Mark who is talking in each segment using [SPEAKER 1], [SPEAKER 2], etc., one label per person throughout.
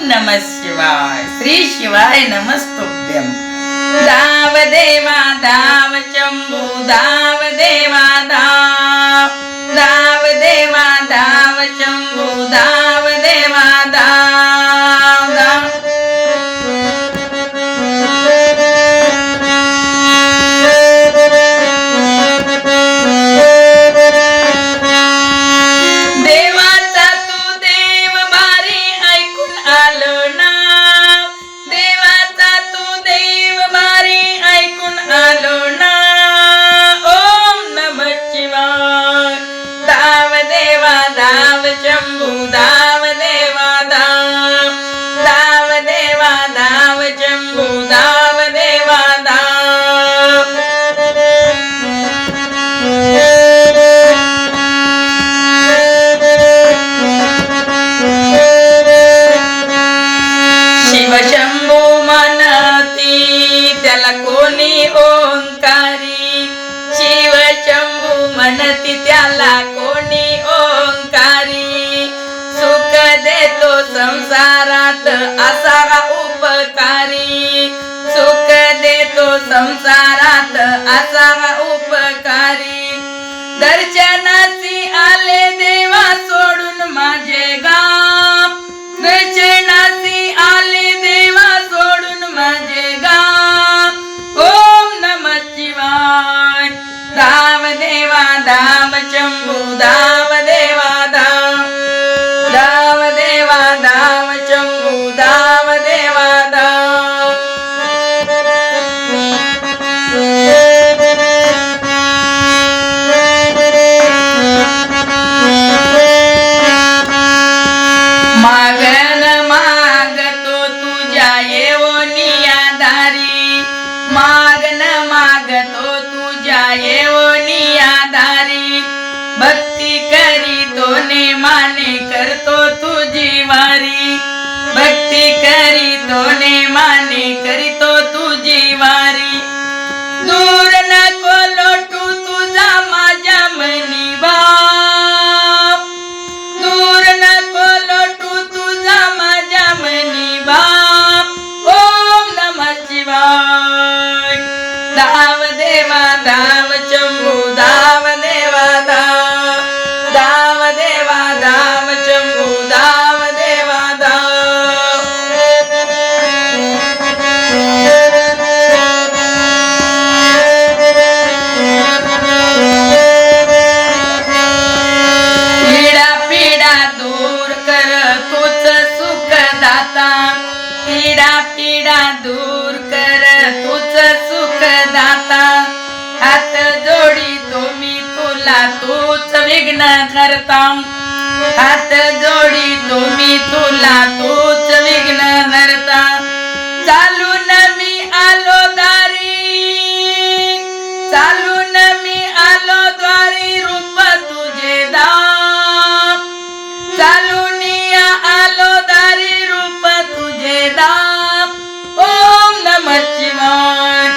[SPEAKER 1] नमः शिवाय. श्री शिवाय नमस्तुभ्यं. धाव देवा धाव शंभू धाव देवा धाव. धाव देवा धाव शंभू धाव देवा धाव धाव. देवाचा तू देव भारी ऐकून आलो ना. देवाचा तू देव भारी ऐकून आलो ना. ओम नमः शिवाय. धाव देवा धाव शंभू धाव देवा धाव. धाव देवा धाव शंभू धाव देवा धाव. शिव शंभू म्हणती त्याला कोणी ओंकारी. शिव शंभू म्हणती त्याला कोणी ओंकारी. सुख देतो संसारात असा उपकारी. सुख देतो संसारात असा उपकारी. दर्शनाची आले देवा सोडून माझे गाव. दर्शनाची आले देवा सोडून माझे गाव. ओम नमः शिवाय. धाव देवा धाव शंभू धाव देवा धाव. धाव देवा धाव शंभू धाव देवा धाव. मागन मागतो तुझ्या येवनिया दारी. मागन मागतो तुझ्या येवनिया दारी. भक्ती करीतो नेमाने करतो तुझी वारी. भक्ती करीतो नेमाने करीतो तुझी वारी. दूर नको लोटू तुझा माझ्या मनी भाव. दूर नको लोटू तुझा माझ्या मनी भाव. ओम नमः शिवाय. धाव देवा धाव शंभू धाव देवा धाव. धाव देवा धाव शंभू धाव देवा धाव. पीडा पीडा दूर कर तूच सुख दाता. पीडा पीडा दूर कर तूच सुख दाता. हात जोडितो मी तुला तूच विघ्न करता. हात जोडितो मी तुला तूच विघ्न करता. चालून मी आलो दारी. चालून मी आलो द्वारी. रूप तुझे दाव. चालून आलो दारी. रूप तुझे दाव. ओम नमः शिवाय.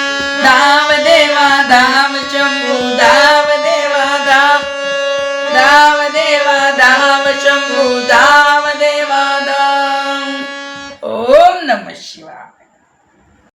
[SPEAKER 1] धाव देवा धाव शंभू धाव देवा धाव. धाव देवा धाव शंभू धाव.